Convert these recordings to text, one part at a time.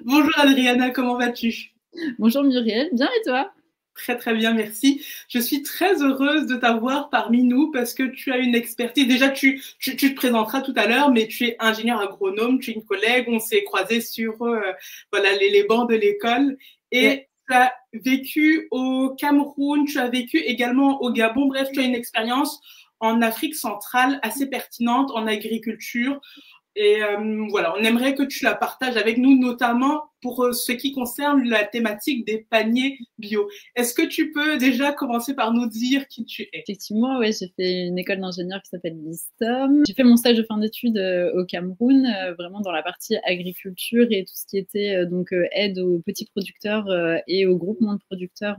Bonjour Adriana, comment vas-tu? Bonjour Muriel, bien et toi? Très très bien, merci. Je suis très heureuse de t'avoir parmi nous parce que tu as une expertise. Déjà, tu te présenteras tout à l'heure, mais tu es ingénieur agronome, tu es une collègue, on s'est croisés sur voilà, les bancs de l'école Ouais. et tu as vécu au Cameroun, tu as vécu également au Gabon. Bref, tu as une expérience en Afrique centrale assez pertinente en agriculture. Et voilà, on aimerait que tu la partages avec nous, notamment pour ce qui concerne la thématique des paniers bio. Est-ce que tu peux déjà commencer par nous dire qui tu es? Effectivement, ouais, j'ai fait une école d'ingénieur qui s'appelle l'ISTOM. J'ai fait mon stage de fin d'études au Cameroun, vraiment dans la partie agriculture et tout ce qui était aide aux petits producteurs et aux groupements de producteurs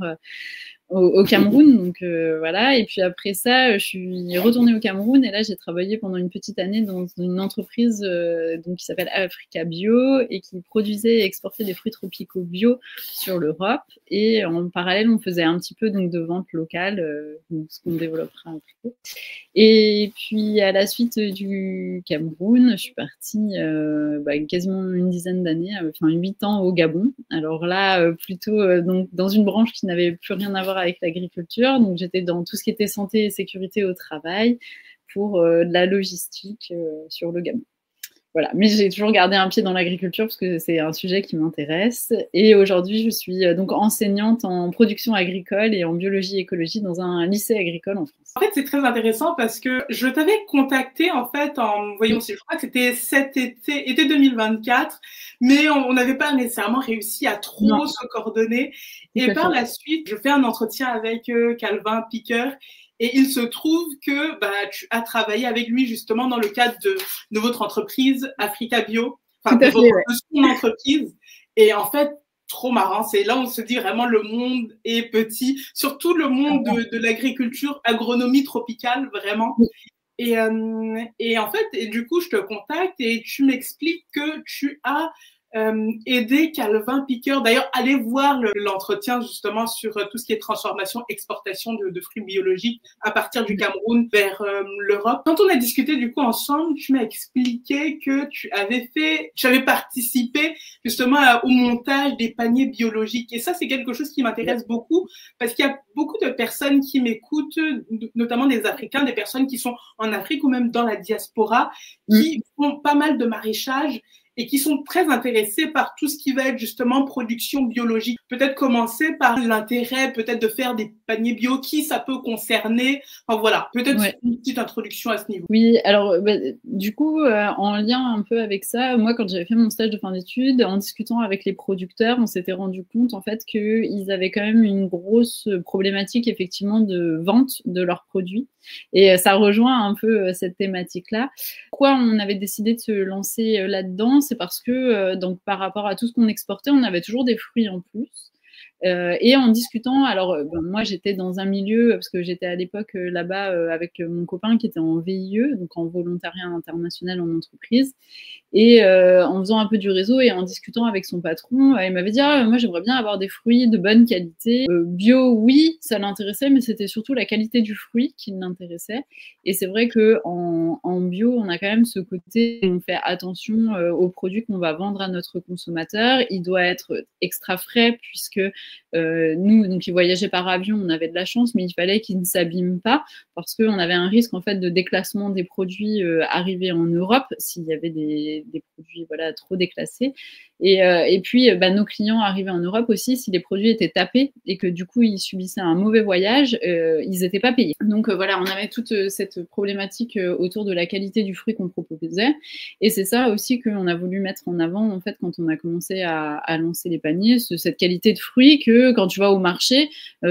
au Cameroun. Donc voilà. Et puis après ça, je suis retournée au Cameroun et là, j'ai travaillé pendant une petite année dans une entreprise qui s'appelle Africa Bio et qui produisait et exportait des fruits tropicaux bio sur l'Europe. Et en parallèle, on faisait un petit peu de vente locale, ce qu'on développera après. Et puis à la suite du Cameroun, je suis partie quasiment une dizaine d'années, enfin 8 ans au Gabon. Alors là, plutôt donc dans une branche qui n'avait plus rien à voir avec l'agriculture. Donc j'étais dans tout ce qui était santé et sécurité au travail pour de la logistique sur le Gabon. Voilà, mais j'ai toujours gardé un pied dans l'agriculture parce que c'est un sujet qui m'intéresse. Et aujourd'hui, je suis donc enseignante en production agricole et en biologie écologie dans un lycée agricole en France. En fait, c'est très intéressant parce que je t'avais contacté en fait voyons, je crois que c'était cet été 2024, mais on n'avait pas nécessairement réussi à Non, trop se coordonner. tout Et à par fait. la suite, je fais un entretien avec Calvin Piqueur. Et il se trouve que tu as travaillé avec lui justement dans le cadre de votre entreprise Africa Bio, Tout enfin à fait, ouais. de son entreprise. Et en fait, trop marrant. C'est là où on se dit vraiment le monde est petit, surtout le monde de l'agriculture, agronomie tropicale, vraiment. Et en fait, et du coup, je te contacte et tu m'expliques que tu as aidé Calvin Piqueur. D'ailleurs, allez voir l'entretien justement sur tout ce qui est transformation, exportation de fruits biologiques à partir du Cameroun vers l'Europe. Quand on a discuté du coup ensemble, tu m'as expliqué que tu avais participé justement au montage des paniers biologiques. Et ça, c'est quelque chose qui m'intéresse beaucoup parce qu'il y a beaucoup de personnes qui m'écoutent, notamment des Africains, des personnes qui sont en Afrique ou même dans la diaspora, qui font pas mal de maraîchage et qui sont très intéressés par tout ce qui va être justement production biologique. Peut-être commencer par l'intérêt peut-être de faire des paniers bio, qui ça peut concerner. Enfin voilà, peut-être Ouais. une petite introduction à ce niveau. Oui, alors du coup, en lien un peu avec ça, moi quand j'avais fait mon stage de fin d'études, en discutant avec les producteurs, on s'était rendu compte en fait qu'ils avaient quand même une grosse problématique effectivement de vente de leurs produits. Et ça rejoint un peu cette thématique-là. Pourquoi on avait décidé de se lancer là-dedans? C'est parce que donc par rapport à tout ce qu'on exportait, on avait toujours des fruits en plus. Et en discutant, alors moi j'étais dans un milieu, parce que j'étais à l'époque là-bas avec mon copain qui était en VIE, donc en volontariat international en entreprise, et en faisant un peu du réseau et en discutant avec son patron, il m'avait dit ah, moi j'aimerais bien avoir des fruits de bonne qualité. Bio, oui, ça l'intéressait, mais c'était surtout la qualité du fruit qui l'intéressait. Et c'est vrai que en bio, on a quand même ce côté, on fait attention aux produits qu'on va vendre à notre consommateur. Il doit être extra frais puisque nous, donc, ils voyageaient par avion, on avait de la chance, mais il fallait qu'ils ne s'abîment pas parce qu'on avait un risque en fait de déclassement des produits arrivés en Europe s'il y avait des produits voilà, trop déclassés. Et puis, nos clients arrivaient en Europe aussi, si les produits étaient tapés et que du coup, ils subissaient un mauvais voyage, ils n'étaient pas payés. Donc voilà, on avait toute cette problématique autour de la qualité du fruit qu'on proposait. Et c'est ça aussi qu'on a voulu mettre en avant en fait quand on a commencé à lancer les paniers, cette qualité de fruits que quand tu vas au marché,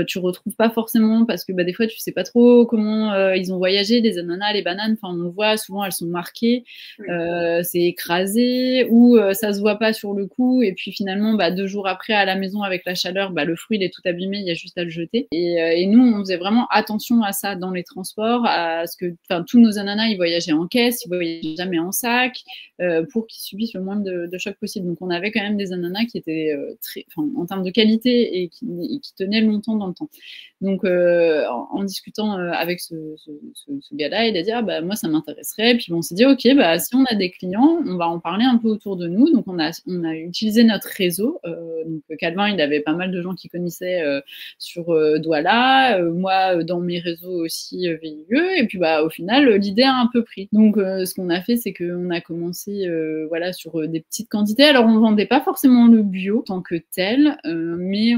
tu retrouves pas forcément parce que des fois tu sais pas trop comment ils ont voyagé, les ananas, les bananes, enfin on voit souvent elles sont marquées, c'est écrasé ou ça se voit pas sur le coup et puis finalement 2 jours après à la maison avec la chaleur, le fruit il est tout abîmé, il y a juste à le jeter. Et nous on faisait vraiment attention à ça dans les transports, à ce que tous nos ananas ils voyageaient en caisse, ils voyageaient jamais en sac pour qu'ils subissent le moins de choc possible. Donc on avait quand même des ananas qui étaient en termes de qualité et qui tenait longtemps dans le temps. Donc, en discutant avec ce gars-là, il a dit ah, bah, moi, ça m'intéresserait. Puis on s'est dit ok, bah, si on a des clients, on va en parler un peu autour de nous. Donc, on a utilisé notre réseau. Donc, Calvin, il avait pas mal de gens qui connaissaient sur Douala. Moi, dans mes réseaux aussi VIE. Et puis, bah, au final, l'idée a un peu pris. Donc, ce qu'on a fait, c'est qu'on a commencé voilà, sur des petites quantités. Alors, on vendait pas forcément le bio en tant que tel, mais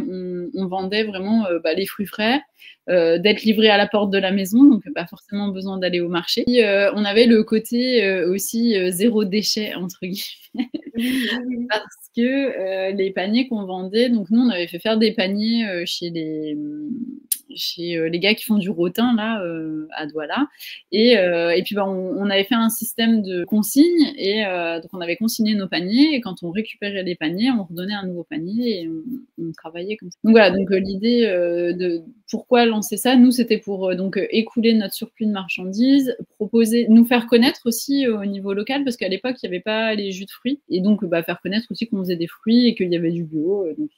on vendait vraiment les fruits frais, d'être livré à la porte de la maison, donc pas forcément besoin d'aller au marché. Et, on avait le côté aussi zéro déchet, entre guillemets, parce que les paniers qu'on vendait, donc nous, on avait fait faire des paniers chez les gars qui font du rotin là à Douala et puis bah, on avait fait un système de consigne et donc on avait consigné nos paniers et quand on récupérait les paniers on redonnait un nouveau panier et on travaillait comme ça. Donc voilà, donc l'idée de pourquoi lancer ça, nous c'était pour donc écouler notre surplus de marchandises, proposer, nous faire connaître aussi au niveau local parce qu'à l'époque il n'y avait pas les jus de fruits et donc bah, faire connaître aussi qu'on faisait des fruits et qu'il y avait du bio, donc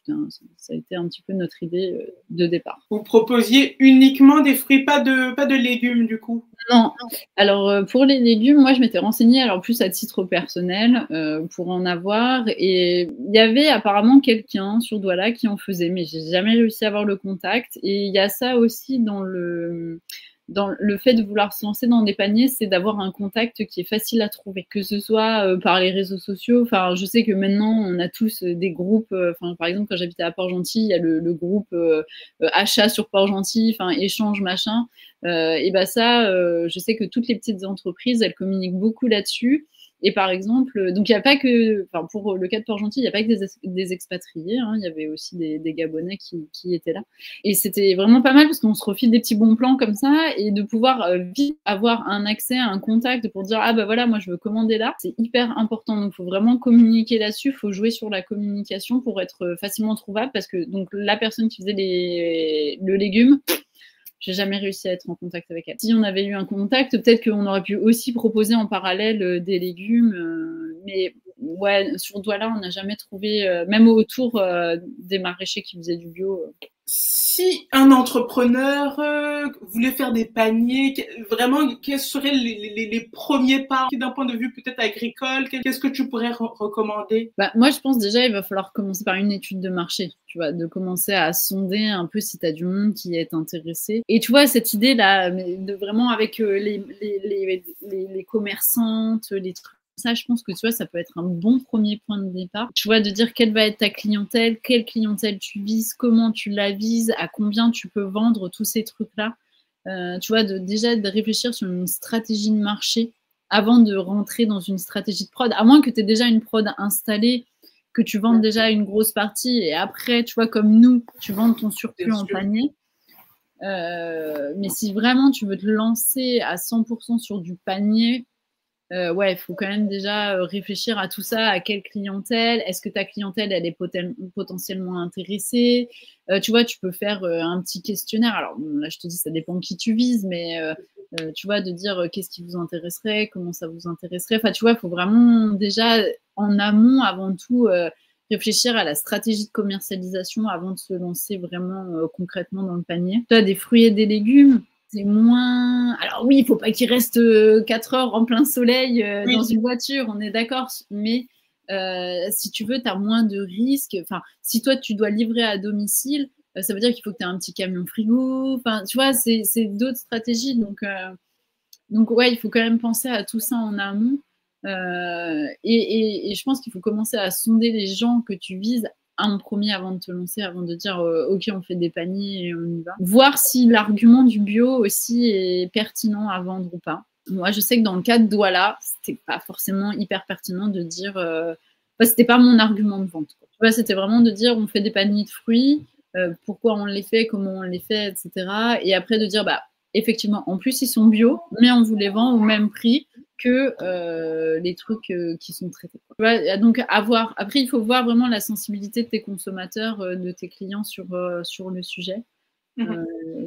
ça a été un petit peu notre idée de départ. Vous proposiez uniquement des fruits, pas de légumes du coup? Non. Alors pour les légumes, moi je m'étais renseignée alors plus à titre personnel pour en avoir et il y avait apparemment quelqu'un sur Douala qui en faisait, mais j'ai jamais réussi à avoir le contact. Et il y a ça aussi dans le fait de vouloir se lancer dans des paniers, c'est d'avoir un contact qui est facile à trouver, que ce soit par les réseaux sociaux. Enfin, je sais que maintenant, on a tous des groupes. Enfin, par exemple, quand j'habitais à Port-Gentil, il y a le groupe achat sur Port-Gentil, enfin, échange, machin. Et ben ça, je sais que toutes les petites entreprises, elles communiquent beaucoup là-dessus. Et par exemple, donc il n'y a pas que, enfin pour le cas de Port-Gentil, il n'y a pas que des expatriés, hein, il y avait aussi des Gabonais qui étaient là. Et c'était vraiment pas mal parce qu'on se refile des petits bons plans comme ça et de pouvoir vite avoir un accès à un contact pour dire ah bah voilà, moi je veux commander là, c'est hyper important. Donc il faut vraiment communiquer là-dessus, il faut jouer sur la communication pour être facilement trouvable parce que donc la personne qui faisait le légume, j'ai jamais réussi à être en contact avec elle. Si on avait eu un contact, peut-être qu'on aurait pu aussi proposer en parallèle des légumes. Mais ouais, sur Douala, on n'a jamais trouvé, même autour des maraîchers qui faisaient du bio. Si un entrepreneur voulait faire des paniers, vraiment, quels seraient les premiers pas d'un point de vue peut-être agricole? Qu'est-ce que tu pourrais recommander? Bah, moi, je pense déjà il va falloir commencer par une étude de marché, tu vois, de commencer à sonder un peu si tu as du monde qui est intéressé. Et tu vois, cette idée-là, de vraiment avec les commerçantes, les trucs, ça, je pense que tu vois, ça peut être un bon premier point de départ. Tu vois, de dire quelle va être ta clientèle, quelle clientèle tu vises, comment tu la vises, à combien tu peux vendre tous ces trucs-là. Tu vois, déjà de réfléchir sur une stratégie de marché avant de rentrer dans une stratégie de prod, à moins que tu aies déjà une prod installée, que tu vendes déjà une grosse partie et après, tu vois, comme nous, tu vends ton surplus en panier. Mais si vraiment tu veux te lancer à 100% sur du panier, ouais, il faut quand même déjà réfléchir à tout ça, à quelle clientèle, est-ce que ta clientèle, elle est potentiellement intéressée, tu vois, tu peux faire un petit questionnaire, alors là je te dis, ça dépend qui tu vises, mais tu vois, de dire qu'est-ce qui vous intéresserait, comment ça vous intéresserait, enfin tu vois, il faut vraiment déjà en amont, avant tout, réfléchir à la stratégie de commercialisation avant de se lancer vraiment concrètement dans le panier. Tu as des fruits et des légumes, c'est moins. Alors oui, il ne faut pas qu'il reste 4 heures en plein soleil dans une voiture, on est d'accord, mais si tu veux, tu as moins de risques. Enfin, si toi, tu dois livrer à domicile, ça veut dire qu'il faut que tu aies un petit camion frigo. Enfin, tu vois, c'est d'autres stratégies. Donc, ouais, il faut quand même penser à tout ça en amont. Et je pense qu'il faut commencer à sonder les gens que tu vises en premier avant de te lancer, avant de dire ok, on fait des paniers et on y va. Voir si l'argument du bio aussi est pertinent à vendre ou pas. Moi, je sais que dans le cas de Douala, c'était pas forcément hyper pertinent de dire. C'était pas mon argument de vente. Tu vois, c'était vraiment de dire on fait des paniers de fruits, pourquoi on les fait, comment on les fait, etc. Et après de dire bah effectivement, en plus ils sont bio, mais on vous les vend au même prix que les trucs qui sont traités. Donc, après, il faut voir vraiment la sensibilité de tes consommateurs, de tes clients sur le sujet.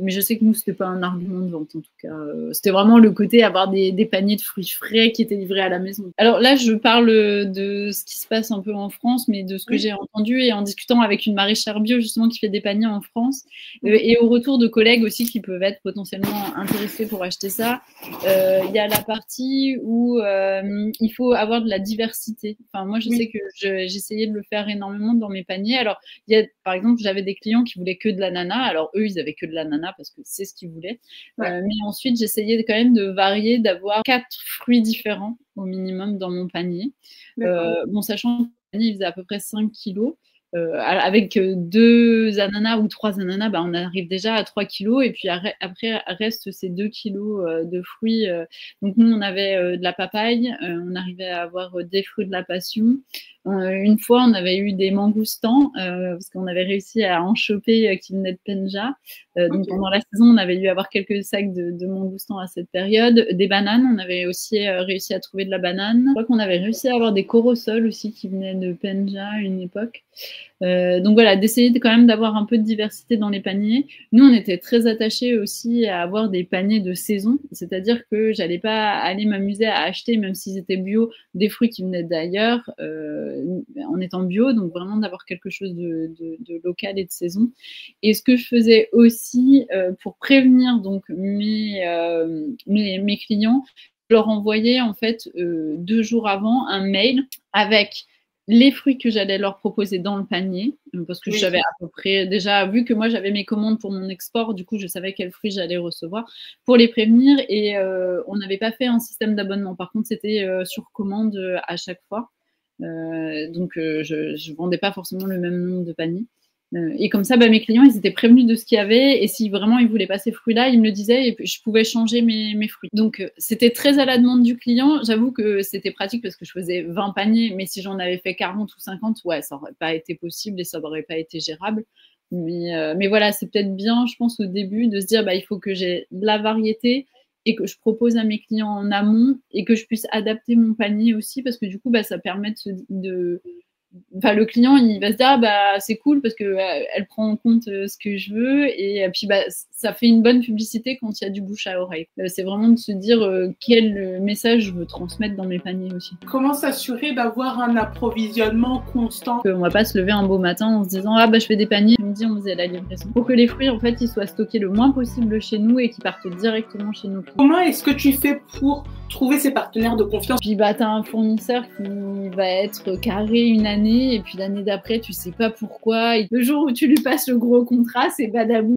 Mais je sais que nous, c'était pas un argument de vente en tout cas. C'était vraiment le côté avoir des paniers de fruits frais qui étaient livrés à la maison. Alors là, je parle de ce qui se passe un peu en France, mais de ce que j'ai entendu et en discutant avec une maraîchère bio justement qui fait des paniers en France et au retour de collègues aussi qui peuvent être potentiellement intéressés pour acheter ça. Il y a la partie où il faut avoir de la diversité. Enfin, moi, je sais que j'essayais de le faire énormément dans mes paniers. Alors, par exemple, j'avais des clients qui voulaient que de l'ananas. Alors, eux, ils avaient que de l'ananas parce que c'est ce qu'ils voulaient. Mais ensuite, j'essayais quand même de varier, d'avoir 4 fruits différents au minimum dans mon panier. Bon, sachant que le panier, il faisait à peu près 5 kilos. Avec 2 ananas ou 3 ananas, bah, on arrive déjà à 3 kilos. Et puis après, reste ces 2 kilos de fruits. Donc, nous, on avait de la papaye. On arrivait à avoir des fruits de la passion. Une fois, on avait eu des mangoustans parce qu'on avait réussi à en choper qui venaient de Penja. Donc, pendant la saison, on avait eu à avoir quelques sacs de mangoustans à cette période. Des bananes, on avait aussi réussi à trouver de la banane. Je crois qu'on avait réussi à avoir des corosols aussi qui venaient de Penja à une époque. Donc voilà, d'essayer quand même d'avoir un peu de diversité dans les paniers. Nous, on était très attachés aussi à avoir des paniers de saison, c'est-à-dire que j'allais pas aller m'amuser à acheter, même s'ils étaient bio, des fruits qui venaient d'ailleurs, en étant bio, donc vraiment d'avoir quelque chose de local et de saison. Et ce que je faisais aussi pour prévenir donc mes clients, je leur envoyais en fait 2 jours avant un mail avec les fruits que j'allais leur proposer dans le panier, parce que je savais à peu près, déjà, vu que moi j'avais mes commandes pour mon export, du coup je savais quels fruits j'allais recevoir, pour les prévenir, et on n'avait pas fait un système d'abonnement, par contre c'était sur commande à chaque fois, donc je ne vendais pas forcément le même nombre de paniers. Et comme ça, bah, mes clients, ils étaient prévenus de ce qu'il y avait. Et si vraiment ils ne voulaient pas ces fruits-là, ils me le disaient et je pouvais changer mes fruits. Donc, c'était très à la demande du client. J'avoue que c'était pratique parce que je faisais 20 paniers. Mais si j'en avais fait 40 ou 50, ouais, ça n'aurait pas été possible et ça n'aurait pas été gérable. Mais voilà, c'est peut-être bien, je pense, au début, de se dire, bah, il faut que j'ai de la variété et que je propose à mes clients en amont et que je puisse adapter mon panier aussi parce que du coup, bah, ça permet Enfin, le client, il va se dire, ah, bah, c'est cool parce que elle prend en compte ce que je veux et puis bah, ça fait une bonne publicité quand il y a du bouche à oreille. C'est vraiment de se dire quel message je veux transmettre dans mes paniers aussi. Comment s'assurer d'avoir un approvisionnement constant? On va pas se lever un beau matin en se disant, ah bah je fais des paniers, midi on faisait la livraison. Pour que les fruits en fait ils soient stockés le moins possible chez nous et qu'ils partent directement chez nos clients. Comment est-ce que tu fais pour trouver ces partenaires de confiance? Puis bah t'as un fournisseur qui va être carré une année et puis l'année d'après tu sais pas pourquoi. Et le jour où tu lui passes le gros contrat, c'est badabou.